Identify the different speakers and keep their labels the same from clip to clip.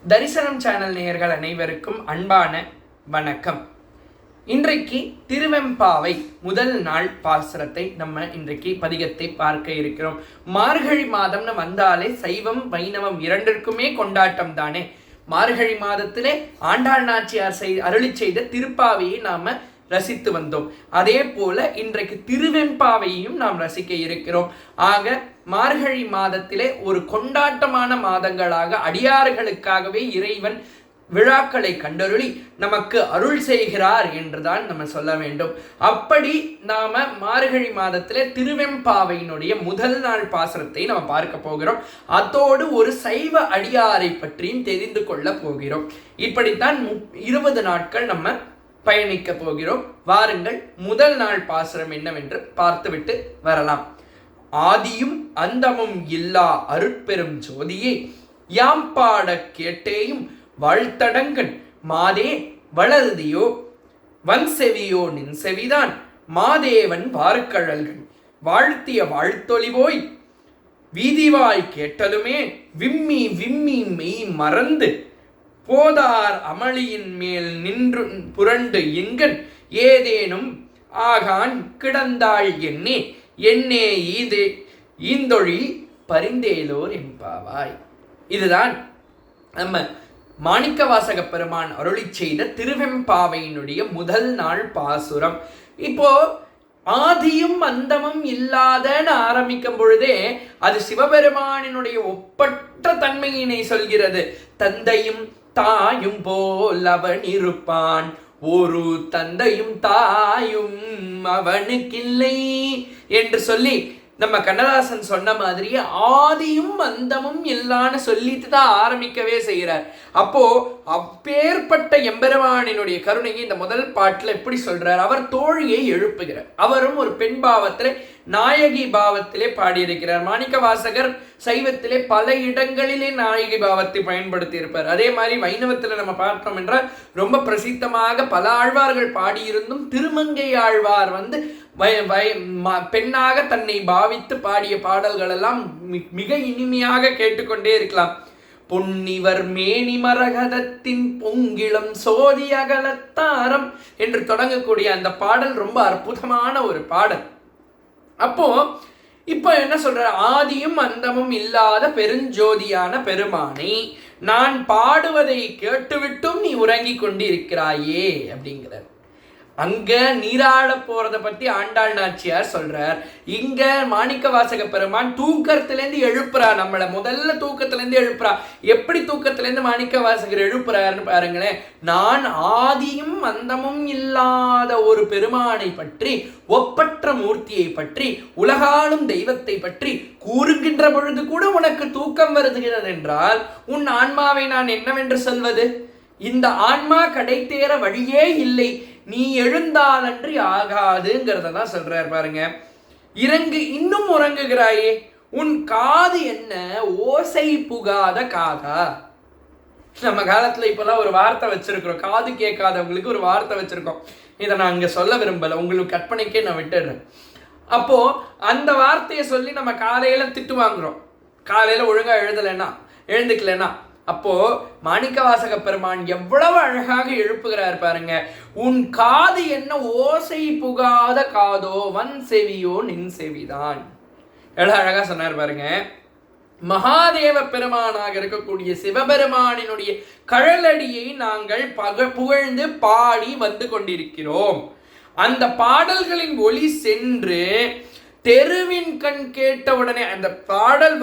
Speaker 1: தரிசனம் சேனல் நேயர்கள் அனைவருக்கும் அன்பான வணக்கம். இன்றைக்கு திருவெம்பாவை முதல் நாள் பாசுரத்தை நம்ம இன்றைக்கு பதிகத்தை பார்க்க இருக்கிறோம். மார்கழி மாதம்னு வந்தாலே சைவம் வைணவம் இரண்டிற்குமே கொண்டாட்டம் தானே. மார்கழி மாதத்திலே ஆண்டாள் நாச்சியார் அருளி செய்த திருப்பாவையை நாம ரசித்து வந்தோம். அதே போல இன்றைக்கு திருவெம்பாவையும் நாம் ரசிக்க இருக்கிறோம். ஆக மார்கழி மாதத்திலே ஒரு கொண்டாட்டமான மாதங்களாக அடியார்களுக்காகவே இறைவன் விழாக்களை கண்டருளி நமக்கு அருள் செய்கிறார் என்றுதான் நம்ம சொல்ல வேண்டும். அப்படி நாம மார்கழி மாதத்திலே திருவெம்பாவையினுடைய முதல் நாள் பாசுரத்தை நம்ம பார்க்க போகிறோம். அதோடு ஒரு சைவ அடியாரை பற்றியும் தெரிந்து கொள்ள போகிறோம். இப்படித்தான் 20 நாட்கள் நம்ம பயணிக்க போகிறோம். வாருங்கள், முதல் நாள் பாசுரம் என்னவென்று பார்த்துவிட்டு வரலாம். ஆதியும் அந்தமும் இல்லா அருட்பெரும் ஜோதியே, யாம் பாட கேட்டேயும் வாழ்த்தடங்கன் மாதே வளருதியோ, வன் செவியோ நின் செவிதான் மாதேவன் வார்கழல்கள் வாழ்த்திய வாழ்த்தொழிவோய், வீதிவாய் கேட்டலுமே விம்மி விம்மி மெய் மறந்து போதார் அமளியின் மேல் நின்று புரண்டு எங்கன் ஏதேனும் ஆகான் கிடந்தாள் என்னே என்னே ஈதே ஈந்தொழி பரிந்தேலோர் எம்பாவாய். இதுதான் நம்ம மாணிக்கவாசக பெருமான் அருளி செய்த திருவெம்பாவையினுடைய முதல் நாள் பாசுரம். இப்போ ஆதியும் அந்தமும் இல்லாதன்னு ஆரம்பிக்கும் பொழுதே அது சிவபெருமானினுடைய ஒப்பற்ற தன்மையினை சொல்கிறது. தந்தையும் தாயும் போல் அவன் இருப்பான், ஒரு தந்தையும் தாயும் அவனுக்கில்லை என்று சொல்லி நம்ம கண்ணதாசன் சொன்ன மாதிரி ஆதியும் அந்தமும் இல்லான்னு சொல்லிட்டு தான் ஆரம்பிக்கவே செய்கிறார். அப்போ அப்பேற்பட்ட எம்பெருமானினுடைய கருணையை இந்த முதல் பாட்டுல எப்படி சொல்றார்? அவர் தோழியை எழுப்புகிறார். அவரும் ஒரு பெண் பாவத்திலே நாயகி பாவத்திலே பாடியிருக்கிறார். மாணிக்க வாசகர் சைவத்திலே பல இடங்களிலே நாயகி பாவத்தை பயன்படுத்தி இருப்பார். அதே மாதிரி வைணவத்தில் நம்ம பார்த்தோம் என்றால் ரொம்ப பிரசித்தமாக பல ஆழ்வார்கள் பாடியிருந்தும் திருமங்கை ஆழ்வார் பெண்ணாக தன்னை பாவித்து பாடிய பாடல்கள் எல்லாம் மிக இனிமையாக கேட்டுக்கொண்டே இருக்கலாம். பொன்னிவர் மேனி மரகதத்தின் பொங்கிளம் சோதி அகலத்தாரம் என்று தொடங்கக்கூடிய அந்த பாடல் ரொம்ப அற்புதமான ஒரு பாடல். அப்போ இப்ப என்ன சொல்ற? ஆதியும் அந்தமும் இல்லாத பெருஞ்சோதியான பெருமானை நான் பாடுவதை கேட்டுவிட்டும் நீ உறங்கிக் கொண்டு இருக்கிறாயே அப்படிங்கிறார். அங்க நீராட போறத பத்தி ஆண்டாள் நாச்சியார் சொல்றார். இங்க மாணிக்க வாசக பெருமான் தூக்கத்திலேருந்து எழுப்புறார். நம்மள முதல்ல தூக்கத்திலேருந்து எழுப்புறா. எப்படி தூக்கத்திலேருந்து மாணிக்க வாசகர் எழுப்புறாருன்னு பாருங்களேன். நான் ஆதியும் அந்தமும் இல்லாத ஒரு பெருமானை பற்றி, ஒப்பற்ற மூர்த்தியை பற்றி, உலகாளும் தெய்வத்தை பற்றி கூறுகின்ற பொழுது கூட உனக்கு தூக்கம் வருகிறது என்றால் உன் ஆன்மாவை நான் என்னவென்று சொல்வது? இந்த ஆன்மா கடை தேர வழியே இல்லை, நீ எழுந்தாலன்றி ஆகாதுங்கிறத தான் சொல்றார் பாருங்க. இன்னும் உறங்குகிறாயே, உன் காது என்ன ஓசை புகாத காதா? நம்ம காலத்துல இப்பெல்லாம் ஒரு வார்த்தை வச்சிருக்கிறோம், காது கேட்காதவங்களுக்கு ஒரு வார்த்தை வச்சிருக்கோம். இதை நான் இங்க சொல்ல விரும்பல, உங்களுக்கு கற்பனைக்கே நான் விட்டுடுறேன். அப்போ அந்த வார்த்தையை சொல்லி நம்ம காலையில திட்டு வாங்குறோம். காலையில ஒழுங்கா எழுந்துக்கலன்னா அப்போ மாணிக்கவாசக பெருமான் எவ்வளவு அழகாக எழுப்புகிறார் பாருங்க. உன் காது என்ன ஓசை புகாத காதோ, வன் செவியோ நின் செவிதான். எவ்வளவு அழகா சொன்னார் பாருங்க. மகாதேவ பெருமானாக இருக்கக்கூடிய சிவபெருமானினுடைய கழலடியை நாங்கள் புகழ்ந்து பாடி வந்து கொண்டிருக்கிறோம். அந்த பாடல்களின் ஒளி சென்று தெருவின் கண் கேட்ட உடனே அந்த பாடல்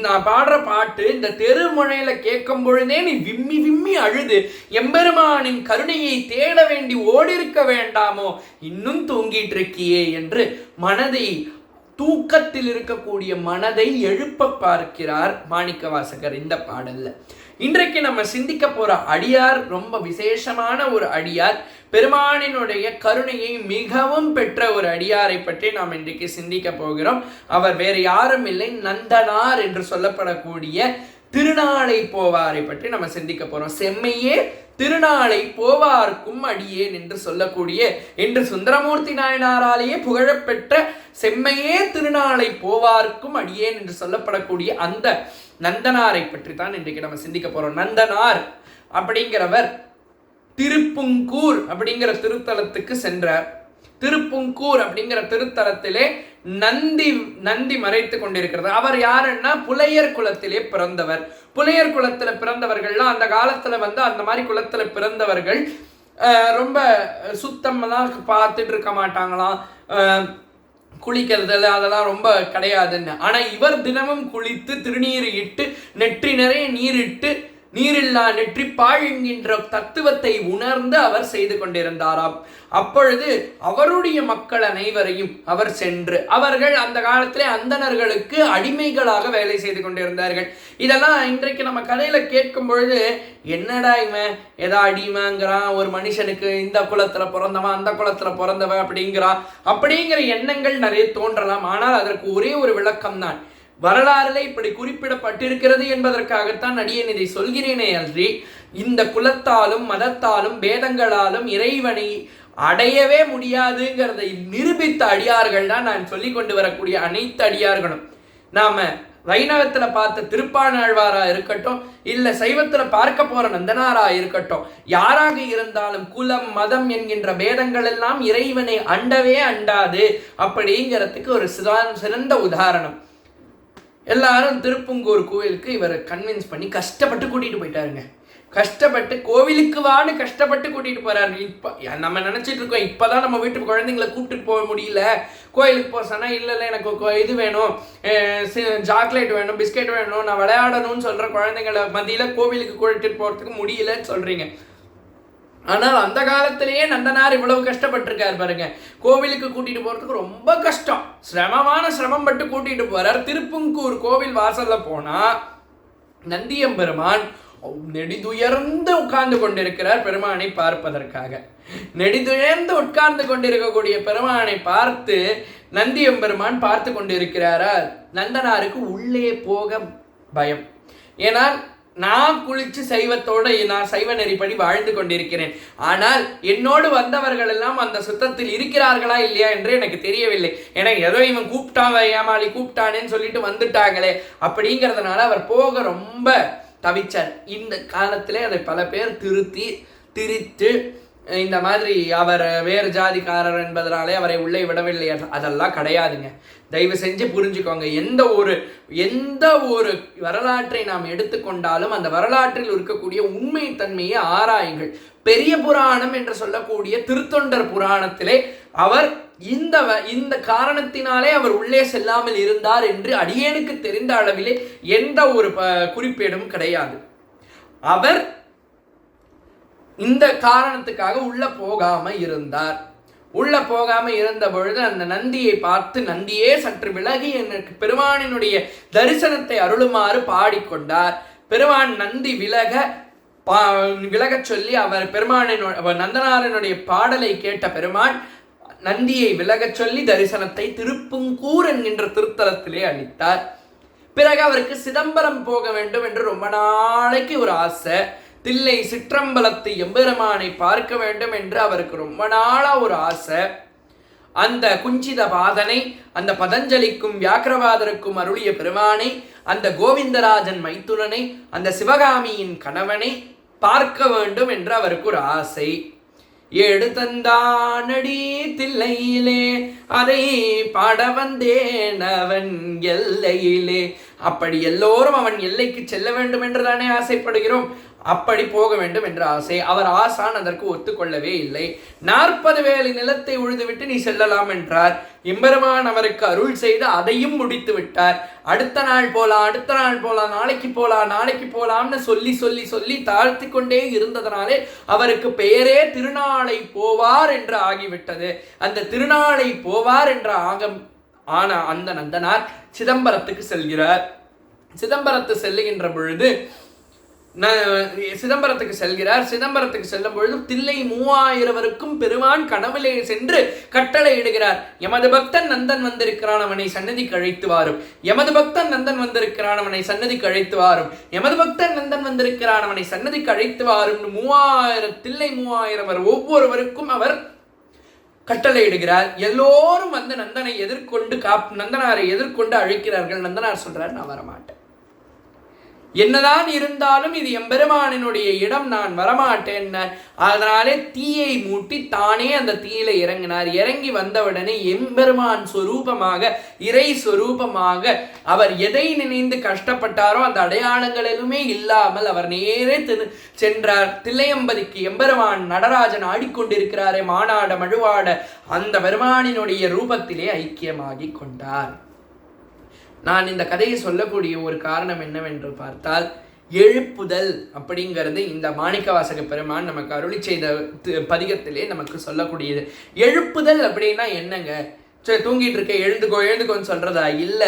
Speaker 1: நான் பாடுற பாட்டு இந்த தெருமுனையில கேட்கும் பொழுதே நீ விம்மி விம்மி அழுது எம்பெருமானின் கருணையை தேட வேண்டி ஓடிருக்க வேண்டாமோ, இன்னும் தூங்கிட்டு இருக்கியே என்று தூக்கத்தில் இருக்கக்கூடிய மனதை எழுப்ப பார்க்கிறார் மாணிக்க வாசகர் இந்த பாடல்ல. இன்றைக்கு நம்ம சிந்திக்க போற அடியார் ரொம்ப விசேஷமான ஒரு அடியார். பெருமானினுடைய கருணையை மிகவும் பெற்ற ஒரு அடியாரை பற்றி நாம் இன்றைக்கு சிந்திக்க போகிறோம். அவர் வேறு யாரும் இல்லை, நந்தனார் என்று சொல்லப்படக்கூடிய திருநாளை போவாரை பற்றி நம்ம சிந்திக்க போறோம். செம்மையே திருநாளை போவார்க்கும் அடியேன் என்று சொல்லக்கூடிய, என்று சுந்தரமூர்த்தி நாயனாராலேயே புகழப்பெற்ற செம்மையே திருநாளை போவார்க்கும் அடியேன் என்று சொல்லப்படக்கூடிய அந்த நந்தனாரை பற்றி தான் இன்றைக்கு நம்ம சிந்திக்க போறோம். நந்தனார் அப்படிங்கிறவர் திருப்புங்கூர் அப்படிங்கிற திருத்தலத்துக்கு சென்றார். திருப்புங்கூர் அப்படிங்கிற திருத்தலத்திலே நந்தி மறைத்து கொண்டிருக்கிறது. அவர் யாருன்னா புலையர் குலத்திலே பிறந்தவர். புலையர் குலத்துல பிறந்தவர்கள்லாம் அந்த காலத்துல அந்த மாதிரி குலத்துல பிறந்தவர்கள் ரொம்ப சுத்தமெல்லாம் பார்த்துட்டு இருக்க மாட்டாங்களாம். குளிக்கிறது அதெல்லாம் ரொம்ப கிடையாதுன்னு. ஆனா இவர் தினமும் குளித்து திருநீர் இட்டு நெற்றி நிறைய நீரிட்டு நீரில்லா நெற்றி பாழ் என்கின்ற தத்துவத்தை உணர்ந்து அவர் செய்து கொண்டிருந்தாராம். அப்பொழுது அவருடைய மக்கள் அனைவரையும் அவர் சென்று, அவர்கள் அந்த காலத்திலே அந்தணர்களுக்கு அடிமைகளாக வேலை செய்து கொண்டிருந்தார்கள். இதெல்லாம் இன்றைக்கு நம்ம கதையில கேட்கும் பொழுது, என்னடா இவன் ஏதா அடிமைங்கிறான், ஒரு மனுஷனுக்கு இந்த குலத்துல பிறந்தவன் அந்த குலத்துல பிறந்தவன் அப்படிங்கிற எண்ணங்கள் நிறைய தோன்றலாம். ஆனால் அதற்கு ஒரே ஒரு விளக்கம் தான். வரலாறுல இப்படி குறிப்பிடப்பட்டிருக்கிறது என்பதற்காகத்தான் அடியேன் இதை சொல்கிறேனே அன்றி, இந்த குலத்தாலும் மதத்தாலும் பேதங்களாலும் இறைவனை அடையவே முடியாதுங்கிறதை நிரூபித்த அடியார்கள் தான் நான் சொல்லி கொண்டு வரக்கூடிய அனைத்து அடியார்களும். நாம வைணவத்துல பார்த்த திருப்பாணாழ்வாரா இருக்கட்டும், இல்ல சைவத்துல பார்க்க போற நந்தனாரா இருக்கட்டும், யாராக இருந்தாலும் குலம் மதம் என்கின்ற பேதங்கள் எல்லாம் இறைவனை அண்டவே அண்டாது அப்படிங்கிறதுக்கு ஒரு சிறந்த உதாரணம். எல்லாரும் திருப்புங்கூர் கோவிலுக்கு இவரை கன்வின்ஸ் பண்ணி கஷ்டப்பட்டு கூட்டிட்டு போயிட்டாருங்க. கஷ்டப்பட்டு கோவிலுக்கு வான்னு கஷ்டப்பட்டு கூட்டிட்டு போறாரு. இப்ப நம்ம நினைச்சிட்டு இருக்கோம், இப்பதான் நம்ம வீட்டுக்கு குழந்தைங்களை கூப்பிட்டு போக முடியல, கோயிலுக்கு போக சொன்னா இல்ல எனக்கு இது வேணும், சாக்லேட் வேணும், பிஸ்கெட் வேணும், நான் விளையாடணும்னு சொல்ற குழந்தைங்களை மத்தியில கோவிலுக்கு கூட்டிட்டு போறதுக்கு முடியலன்னு சொல்றீங்க. ஆனால் அந்த காலத்திலேயே நந்தனார் இவ்வளவு கஷ்டப்பட்டிருக்காரு பாருங்க. கோவிலுக்கு கூட்டிட்டு போறதுக்கு ரொம்ப கஷ்டம், சிரமம் பட்டு கூட்டிட்டு போறார். திருப்புங்கூர் கோவில் வாசல்ல போனா நந்தியம்பெருமான் நெடிதுயர்ந்து உட்கார்ந்து கொண்டிருக்கிறார் பெருமானை பார்ப்பதற்காக. நெடிதுயர்ந்து உட்கார்ந்து கொண்டிருக்கக்கூடிய பெருமானை பார்த்து நந்தியம்பெருமான் பார்த்து கொண்டிருக்கிறாரா. நந்தனாருக்கு உள்ளே போக பயம். ஏனால் நான் குளிச்சு சைவத்தோட நான் சைவ நெறிப்படி வாழ்ந்து கொண்டிருக்கிறேன். ஆனால் என்னோடு வந்தவர்கள் எல்லாம் அந்த சுத்தத்தில் இருக்கிறார்களா இல்லையா என்று எனக்கு தெரியவில்லை. எனக்கு ஏதோ இவன் கூப்பிட்டான், ஏமாளி கூப்பிட்டானேன்னு சொல்லிட்டு வந்துட்டாங்களே அப்படிங்கிறதுனால அவர் போக ரொம்ப தவிச்சார். இந்த காலத்திலே அதை பல பேர் திரித்து இந்த மாதிரி அவர் வேறு ஜாதிக்காரர் என்பதனாலே அவரை உள்ளே விடவில்லை. அதெல்லாம் கிடையாதுங்க. தயவு செஞ்சு புரிஞ்சுக்கோங்க. எந்த ஒரு வரலாற்றை நாம் எடுத்துக்கொண்டாலும் அந்த வரலாற்றில் இருக்கக்கூடிய உண்மை தன்மையை ஆராயுங்கள். பெரிய புராணம் என்று சொல்லக்கூடிய திருத்தொண்டர் புராணத்திலே அவர் இந்த காரணத்தினாலே அவர் உள்ளே செல்லாமல் இருந்தார் என்று அடியேனுக்கு தெரிந்த அளவிலே எந்த ஒரு குறிப்பேடும் கிடையாது. அவர் இந்த காரணத்துக்காக உள்ள போகாம இருந்தார். உள்ள போகாம இருந்த பொழுது அந்த நந்தியை பார்த்து, நந்தியே சற்று விலகி எனக்கு பெருமானினுடைய தரிசனத்தை அருளுமாறு பாடிக்கொண்டார். பெருமான் நந்தி விலக சொல்லி அவர் நந்தனாரனுடைய பாடலை கேட்ட பெருமான் நந்தியை விலக சொல்லி தரிசனத்தை திருப்புங்கூர் என்கின்ற திருத்தலத்திலே அளித்தார். பிறகு அவருக்கு சிதம்பரம் போக வேண்டும் என்று ரொம்ப நாளைக்கு ஒரு ஆசை. தில்லை சிற்றம்பலத்து எம்பெருமானை பார்க்க வேண்டும் என்று அவருக்கு ரொம்ப நாளா ஒரு ஆசை. அந்த குஞ்சித பாதனை, அந்த பதஞ்சலிக்கும் வியாக்கிரவாதருக்கும் அருளிய பெருமானை, அந்த கோவிந்தராஜன் மைத்துனனை, அந்த சிவகாமியின் கணவனை பார்க்க வேண்டும் என்று அவருக்கு ஒரு ஆசை. எடுத்தந்தானடி தில்லையிலே அதை பாட வந்தேன் அவன் எல்லையிலே. அப்படி எல்லோரும் அவன் எல்லைக்கு செல்ல வேண்டும் என்று தானே ஆசைப்படுகிறோம். அப்படி போக வேண்டும் என்ற ஆசை. அவர் ஆசான் அதற்கு ஒத்துக்கொள்ளவே இல்லை. 40 வேலி நிலத்தை உழுதுவிட்டு நீ செல்லலாம் என்றார். எம்பெருமான் அவருக்கு அருள் செய்து அதையும் முடித்து விட்டார். அடுத்த நாள் போலாம், நாளைக்கு போலாம்னு சொல்லி தாழ்த்தி கொண்டே இருந்ததனாலே அவருக்கு பெயரே திருநாளை போவார் என்று ஆகிவிட்டது. அந்த திருநாளை போவார் என்ற ஆன அந்த நந்தனார் சிதம்பரத்துக்கு செல்கிறார். சிதம்பரத்து செல்லுகின்ற பொழுது சிதம்பரத்துக்கு செல்கிறார். சிதம்பரத்துக்கு செல்லும் பொழுது தில்லை 3000 பெருமான் கனவிலே சென்று கட்டளை இடுகிறார். எமது பக்தன் நந்தன் வந்திருக்கிறான், அவனை சன்னதிக்கு அழைத்து வாரும். எமது பக்தன் நந்தன் வந்திருக்கிறான், அவனை சன்னதிக்கு அழைத்து வாரும். எமது பக்தன் நந்தன் வந்திருக்கிறான், அவனை சன்னதிக்கு அழைத்து வாரும். 3000 தில்லை 3000 ஒவ்வொருவருக்கும் அவர் கட்டளை இடுகிறார். எல்லோரும் வந்து நந்தனை எதிர்கொண்டு நந்தனாரை எதிர்கொண்டு அழைக்கிறார்கள். நந்தனார் சொல்றார், நான் வரமாட்டேன், என்னதான் இருந்தாலும் இது எம்பெருமானினுடைய இடம், நான் வரமாட்டேன். அதனாலே தீயை மூட்டி தானே அந்த தீயில இறங்கினார். இறங்கி வந்தவுடனே எம்பெருமான் சொரூபமாக, இறை சொரூபமாக அவர் எதை நினைந்து கஷ்டப்பட்டாரோ அந்த அடையாளங்கள் எதுவுமே இல்லாமல் அவர் நேரே சென்றார் தில்லையம்பதிக்கு. எம்பெருமான் நடராஜன் ஆடிக்கொண்டிருக்கிறாரே மானாட மழுவாட, அந்த பெருமானினுடைய ரூபத்திலே ஐக்கியமாகி கொண்டார். நான் இந்த கதையை சொல்லக்கூடிய ஒரு காரணம் என்னவென்று பார்த்தால், எழுப்புதல் அப்படிங்கிறது இந்த மாணிக்கவாசக பெருமான் நமக்கு அருளி செய்த பதிகத்திலே நமக்கு சொல்லக்கூடியது. எழுப்புதல் அப்படின்னா என்னங்க? சரி, தூங்கிட்டு இருக்க எழுந்துக்கோன்னு சொல்றதா? இல்ல,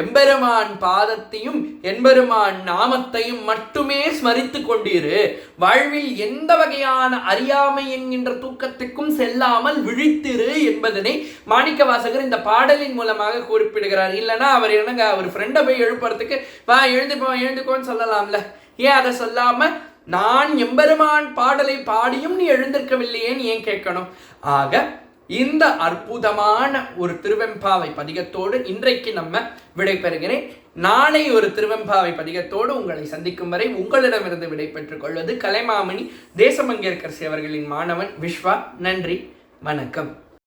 Speaker 1: எம்பெருமான் பாதத்தையும் எம்பெருமான் நாமத்தையும் மட்டுமே ஸ்மரித்து கொண்டிரு, வாழ்வில் எந்த வகையான அறியாமை என்கின்ற தூக்கத்துக்கும் செல்லாமல் விழித்திரு என்பதனை மாணிக்கவாசகர் இந்த பாடலின் மூலமாக குறிப்பிடுகிறார். இல்லைன்னா அவர் என்னங்க, அவர் ஃப்ரெண்டை போய் எழுப்புறதுக்கு வா எழுந்துக்கோன்னு சொல்லலாம்ல, ஏன் அதை சொல்லாம நான் எம்பெருமான் பாடலை பாடியும் நீ எழுந்திருக்கவில்லையேன்னு ஏன் கேட்கணும்? ஆக இந்த அற்புதமான ஒரு திருவெம்பாவை பதிகத்தோடு இன்றைக்கு நம்ம விடைபெறுகிறேன். நாளை ஒரு திருவெம்பாவை பதிகத்தோடு உங்களை சந்திக்கும் வரை உங்களிடமிருந்து விடை பெற்றுக் கொள்வது கலைமாமணி தேசமங்கேற்கரசி அவர்களின் மாணவன் விஸ்வா. நன்றி, வணக்கம்.